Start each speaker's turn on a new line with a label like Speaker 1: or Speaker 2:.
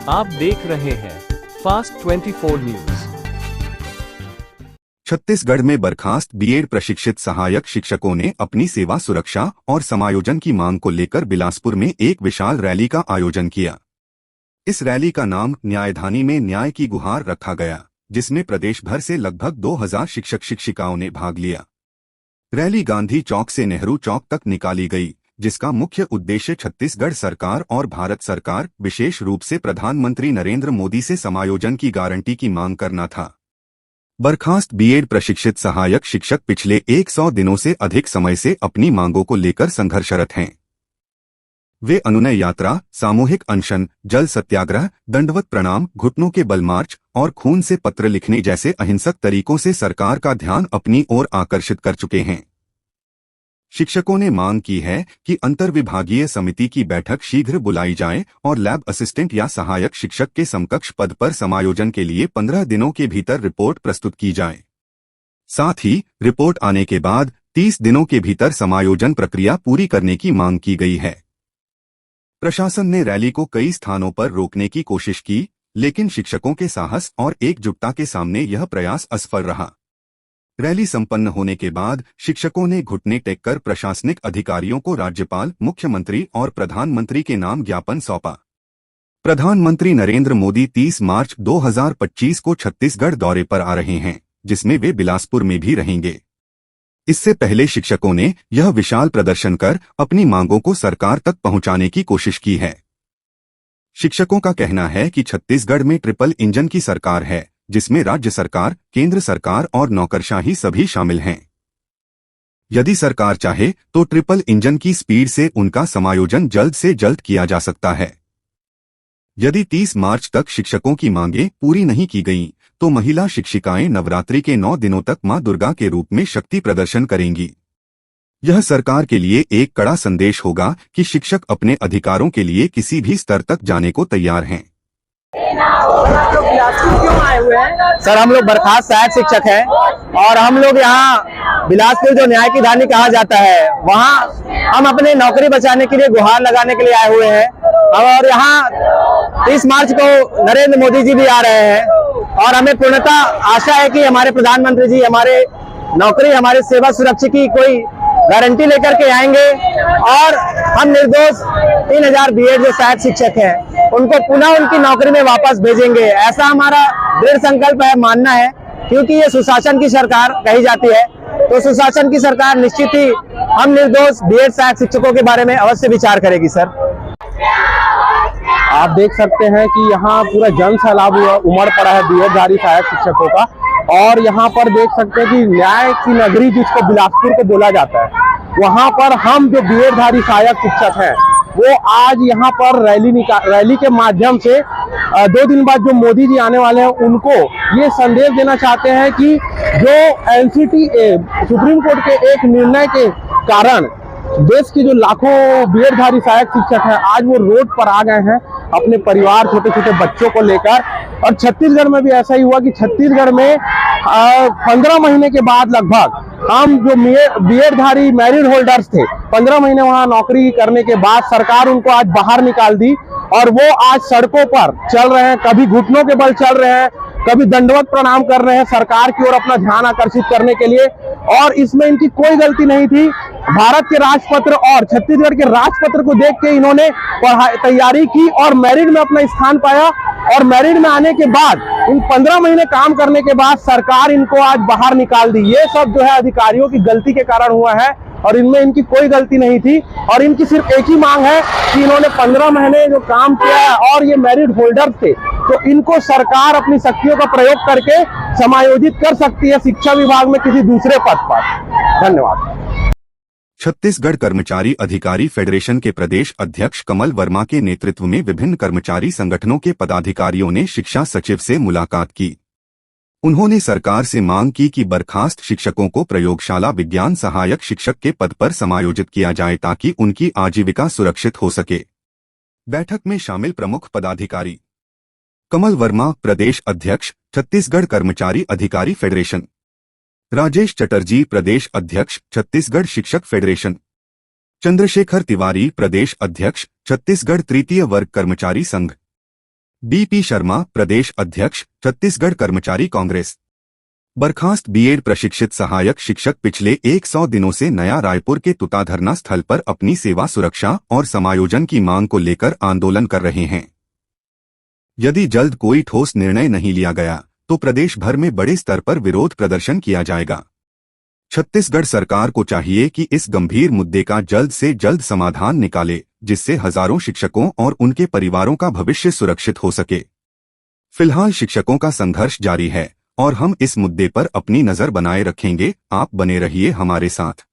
Speaker 1: आप देख रहे हैं फास्ट 24 न्यूज।
Speaker 2: छत्तीसगढ़ में बर्खास्त बीएड प्रशिक्षित सहायक शिक्षकों ने अपनी सेवा सुरक्षा और समायोजन की मांग को लेकर बिलासपुर में एक विशाल रैली का आयोजन किया। इस रैली का नाम न्यायधानी में न्याय की गुहार रखा गया, जिसमें प्रदेश भर से लगभग 2000 शिक्षक शिक्षिकाओं ने भाग लिया। रैली गांधी चौक से नेहरू चौक तक निकाली गई, जिसका मुख्य उद्देश्य छत्तीसगढ़ सरकार और भारत सरकार, विशेष रूप से प्रधानमंत्री नरेंद्र मोदी से समायोजन की गारंटी की मांग करना था। बर्खास्त बीएड प्रशिक्षित सहायक शिक्षक पिछले 100 दिनों से अधिक समय से अपनी मांगों को लेकर संघर्षरत हैं। वे अनुनय यात्रा, सामूहिक अनशन, जल सत्याग्रह, दंडवत प्रणाम, घुटनों के बल मार्च और खून से पत्र लिखने जैसे अहिंसक तरीकों से सरकार का ध्यान अपनी ओर आकर्षित कर चुके हैं। शिक्षकों ने मांग की है कि अंतर्विभागीय समिति की बैठक शीघ्र बुलाई जाए और लैब असिस्टेंट या सहायक शिक्षक के समकक्ष पद पर समायोजन के लिए 15 दिनों के भीतर रिपोर्ट प्रस्तुत की जाए। साथ ही रिपोर्ट आने के बाद 30 दिनों के भीतर समायोजन प्रक्रिया पूरी करने की मांग की गई है। प्रशासन ने रैली को कई स्थानों पर रोकने की कोशिश की, लेकिन शिक्षकों के साहस और एकजुटता के सामने यह प्रयास असफल रहा। रैली संपन्न होने के बाद शिक्षकों ने घुटने टेककर प्रशासनिक अधिकारियों को राज्यपाल, मुख्यमंत्री और प्रधानमंत्री के नाम ज्ञापन सौंपा। प्रधानमंत्री नरेंद्र मोदी 30 मार्च 2025 को छत्तीसगढ़ दौरे पर आ रहे हैं, जिसमें वे बिलासपुर में भी रहेंगे। इससे पहले शिक्षकों ने यह विशाल प्रदर्शन कर अपनी मांगों को सरकार तक पहुंचाने की कोशिश की है। शिक्षकों का कहना है कि छत्तीसगढ़ में ट्रिपल इंजन की सरकार है, जिसमें राज्य सरकार, केंद्र सरकार और नौकरशाही सभी शामिल हैं। यदि सरकार चाहे तो ट्रिपल इंजन की स्पीड से उनका समायोजन जल्द से जल्द किया जा सकता है। यदि 30 मार्च तक शिक्षकों की मांगें पूरी नहीं की गईं, तो महिला शिक्षिकाएं नवरात्रि के 9 दिनों तक मां दुर्गा के रूप में शक्ति प्रदर्शन करेंगी। यह सरकार के लिए एक कड़ा संदेश होगा कि शिक्षक अपने अधिकारों के लिए किसी भी स्तर तक जाने को तैयार हैं।
Speaker 3: क्यों आए हुए हैं? सर, हम लोग बर्खास्त सहायक शिक्षक हैं और हम लोग यहाँ बिलासपुर जो न्याय की धानी कहा जाता है, वहाँ हम अपने नौकरी बचाने के लिए गुहार लगाने के लिए आए हुए हैं। और यहाँ 30 मार्च को नरेंद्र मोदी जी भी आ रहे हैं और हमें पूर्णतः आशा है कि हमारे प्रधानमंत्री जी हमारे नौकरी, हमारे सेवा सुरक्षा की कोई गारंटी लेकर के आएंगे और हम निर्दोष 3000 बीएड जो सहायक शिक्षक हैं उनको पुनः उनकी नौकरी में वापस भेजेंगे। ऐसा हमारा दृढ़ संकल्प है, मानना है, क्योंकि ये सुशासन की सरकार कही जाती है, तो सुशासन की सरकार निश्चित ही हम निर्दोष बीएड सहायक शिक्षकों के बारे में अवश्य विचार करेगी। सर,
Speaker 4: आप देख सकते हैं कि यहाँ पूरा जन सैलाब उमड़ पड़ा है बीएडधारी सहायक शिक्षकों का, और यहाँ पर देख सकते हैं कि न्याय की नगरी जिसको बिलासपुर को बोला जाता है, वहाँ पर हम जो बीएडधारी सहायक शिक्षक हैं वो आज यहाँ पर रैली के माध्यम से 2 दिन बाद जो मोदी जी आने वाले हैं उनको ये संदेश देना चाहते हैं कि जो एनसीटीए सुप्रीम कोर्ट के एक निर्णय के कारण देश के जो लाखों बीएडधारी सहायक शिक्षक हैं आज वो रोड पर आ गए हैं अपने परिवार, छोटे छोटे बच्चों को लेकर। और छत्तीसगढ़ में भी ऐसा ही हुआ कि छत्तीसगढ़ में 15 महीने के बाद लगभग हम जो बीएडधारी मैरिड होल्डर्स थे, 15 महीने वहां नौकरी करने के बाद सरकार उनको आज बाहर निकाल दी और वो आज सड़कों पर चल रहे हैं, कभी घुटनों के बल चल रहे हैं, कभी दंडवत प्रणाम कर रहे हैं सरकार की ओर अपना ध्यान आकर्षित करने के लिए। और इसमें इनकी कोई गलती नहीं थी। भारत के राजपत्र और छत्तीसगढ़ के राजपत्र को देख के इन्होंने तैयारी की और मेरिट में अपना स्थान पाया, और मेरिट में आने के बाद इन 15 महीने काम करने के बाद सरकार इनको आज बाहर निकाल दी। ये सब जो है अधिकारियों की गलती के कारण हुआ है और इनमें इनकी कोई गलती नहीं थी। और इनकी सिर्फ एक ही मांग है कि इन्होंने 15 महीने जो काम किया है और ये मेरिट होल्डर थे, तो इनको सरकार अपनी शक्तियों का प्रयोग करके समायोजित कर सकती है शिक्षा विभाग में किसी दूसरे पद पर। धन्यवाद।
Speaker 2: छत्तीसगढ़ कर्मचारी अधिकारी फेडरेशन के प्रदेश अध्यक्ष कमल वर्मा के नेतृत्व में विभिन्न कर्मचारी संगठनों के पदाधिकारियों ने शिक्षा सचिव से मुलाकात की। उन्होंने सरकार से मांग की कि बर्खास्त शिक्षकों को प्रयोगशाला विज्ञान सहायक शिक्षक के पद पर समायोजित किया जाए ताकि उनकी आजीविका सुरक्षित हो सके। बैठक में शामिल प्रमुख पदाधिकारी: कमल वर्मा, प्रदेश अध्यक्ष, छत्तीसगढ़ कर्मचारी अधिकारी फेडरेशन; राजेश चटर्जी, प्रदेश अध्यक्ष, छत्तीसगढ़ शिक्षक फेडरेशन; चंद्रशेखर तिवारी, प्रदेश अध्यक्ष, छत्तीसगढ़ तृतीय वर्ग कर्मचारी संघ; बीपी शर्मा, प्रदेश अध्यक्ष, छत्तीसगढ़ कर्मचारी कांग्रेस। बर्खास्त बीएड प्रशिक्षित सहायक शिक्षक पिछले 100 दिनों से नया रायपुर के तुता धरना स्थल पर अपनी सेवा सुरक्षा और समायोजन की मांग को लेकर आंदोलन कर रहे हैं। यदि जल्द कोई ठोस निर्णय नहीं लिया गया तो प्रदेश भर में बड़े स्तर पर विरोध प्रदर्शन किया जाएगा। छत्तीसगढ़ सरकार को चाहिए कि इस गंभीर मुद्दे का जल्द से जल्द समाधान निकाले, जिससे हजारों शिक्षकों और उनके परिवारों का भविष्य सुरक्षित हो सके। फिलहाल शिक्षकों का संघर्ष जारी है और हम इस मुद्दे पर अपनी नजर बनाए रखेंगे। आप बने रहिए हमारे साथ।